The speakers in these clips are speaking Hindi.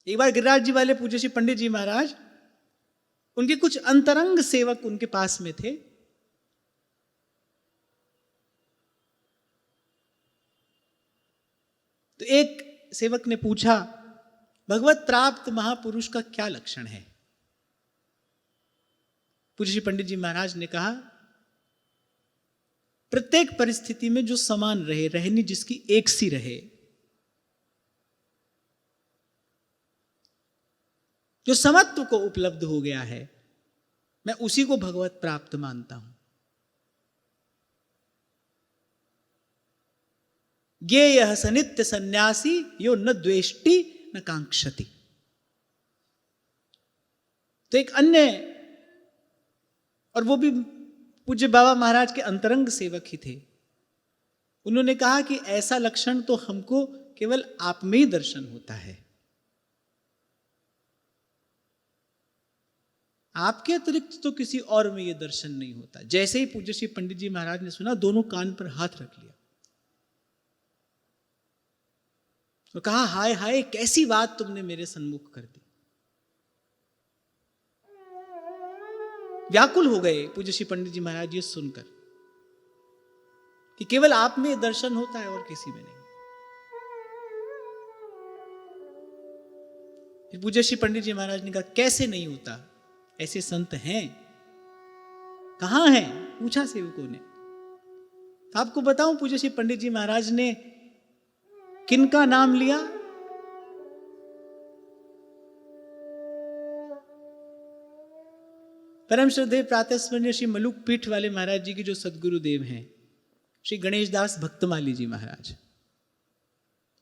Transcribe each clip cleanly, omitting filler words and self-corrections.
एक बार गिरिराज जी वाले पूज्य श्री पंडित जी महाराज, उनके कुछ अंतरंग सेवक उनके पास में थे। तो एक सेवक ने पूछा, भगवत प्राप्त महापुरुष का क्या लक्षण है? पूज्य श्री पंडित जी महाराज ने कहा, प्रत्येक परिस्थिति में जो समान रहे, रहनी जिसकी एक सी रहे, जो समत्व को उपलब्ध हो गया है, मैं उसी को भगवत प्राप्त मानता हूं। ज्ञेयः स नित्य सन्यासी यो न द्वेष्टि न कांक्षति। तो एक अन्य, और वो भी पूज्य बाबा महाराज के अंतरंग सेवक ही थे, उन्होंने कहा कि ऐसा लक्षण तो हमको केवल आप में ही दर्शन होता है, आपके अतिरिक्त तो किसी और में यह दर्शन नहीं होता। जैसे ही पूज्य श्री पंडित जी महाराज ने सुना, दोनों कान पर हाथ रख लिया और कहा, हाय हाय, कैसी बात तुमने मेरे सन्मुख कर दी। व्याकुल हो गए पूज्य श्री पंडित जी महाराज ये सुनकर कि केवल आप में दर्शन होता है और किसी में नहीं। फिर पूज्य श्री पंडित जी महाराज ने कहा, कैसे नहीं होता? ऐसे संत हैं? कहां हैं? पूछा सेवकों ने। आपको बताऊं, पूज्य श्री पंडित जी महाराज ने किनका नाम लिया? परम श्रद्धेय प्रातः स्मरणीय श्री मलुक पीठ वाले महाराज जी की जो सदगुरुदेव हैं, श्री गणेश दास भक्तमाली जी महाराज,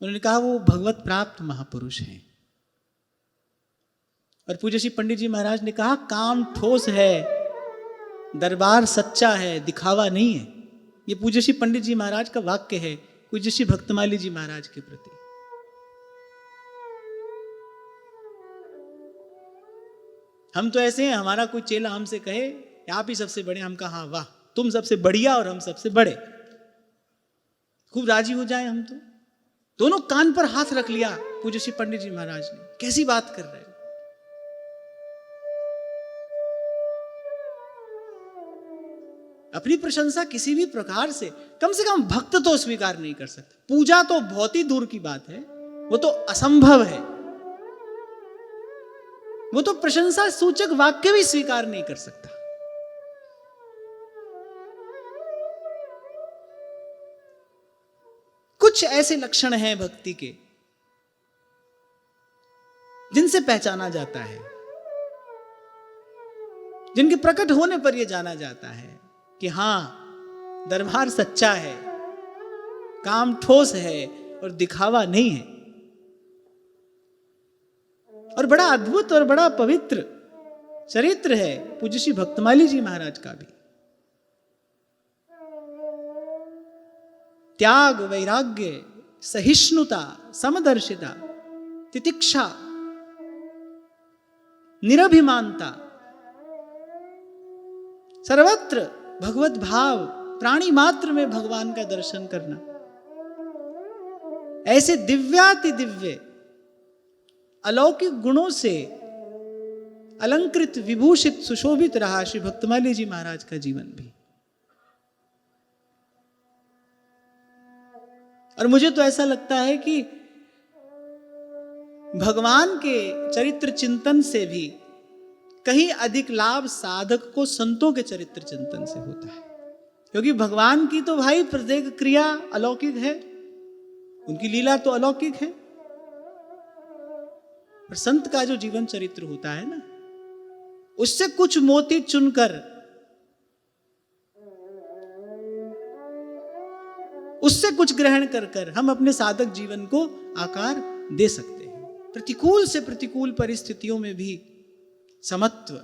उन्होंने कहा वो भगवत प्राप्त महापुरुष हैं। और पूज्य श्री पंडित जी महाराज ने कहा, काम ठोस है, दरबार सच्चा है, दिखावा नहीं है। ये पूज्य श्री पंडित जी महाराज का वाक्य है पूज्य श्री भक्तमाली जी महाराज के प्रति। हम तो ऐसे हैं, हमारा कोई चेला हमसे कहे आप ही सबसे बड़े, हम कहा वाह तुम सबसे बढ़िया और हम सबसे बड़े, खूब राजी हो जाए हम तो। दोनों कान पर हाथ रख लिया पूज्य श्री पंडित जी महाराज ने, कैसी बात कर रहे हो? अपनी प्रशंसा किसी भी प्रकार से कम भक्त तो स्वीकार नहीं कर सकता। पूजा तो बहुत ही दूर की बात है, वो तो असंभव है। वो तो प्रशंसा सूचक वाक्य भी स्वीकार नहीं कर सकता। कुछ ऐसे लक्षण हैं भक्ति के जिनसे पहचाना जाता है, जिनके प्रकट होने पर यह जाना जाता है कि हां दरबार सच्चा है, काम ठोस है और दिखावा नहीं है। और बड़ा अद्भुत और बड़ा पवित्र चरित्र है पूज्य श्री भक्तमाली जी महाराज का भी। त्याग, वैराग्य, सहिष्णुता, समदर्शिता, तितिक्षा, निरभिमानता, सर्वत्र भगवत भाव, प्राणी मात्र में भगवान का दर्शन करना, ऐसे दिव्याति दिव्य अलौकिक गुणों से अलंकृत, विभूषित, सुशोभित रहा श्री भक्तमाली जी महाराज का जीवन भी। और मुझे तो ऐसा लगता है कि भगवान के चरित्र चिंतन से भी कहीं अधिक लाभ साधक को संतों के चरित्र चिंतन से होता है, क्योंकि भगवान की तो भाई प्रत्येक क्रिया अलौकिक है, उनकी लीला तो अलौकिक है। पर संत का जो जीवन चरित्र होता है ना, उससे कुछ मोती चुनकर, उससे कुछ ग्रहण कर कर हम अपने साधक जीवन को आकार दे सकते हैं। प्रतिकूल से प्रतिकूल परिस्थितियों में भी समत्व,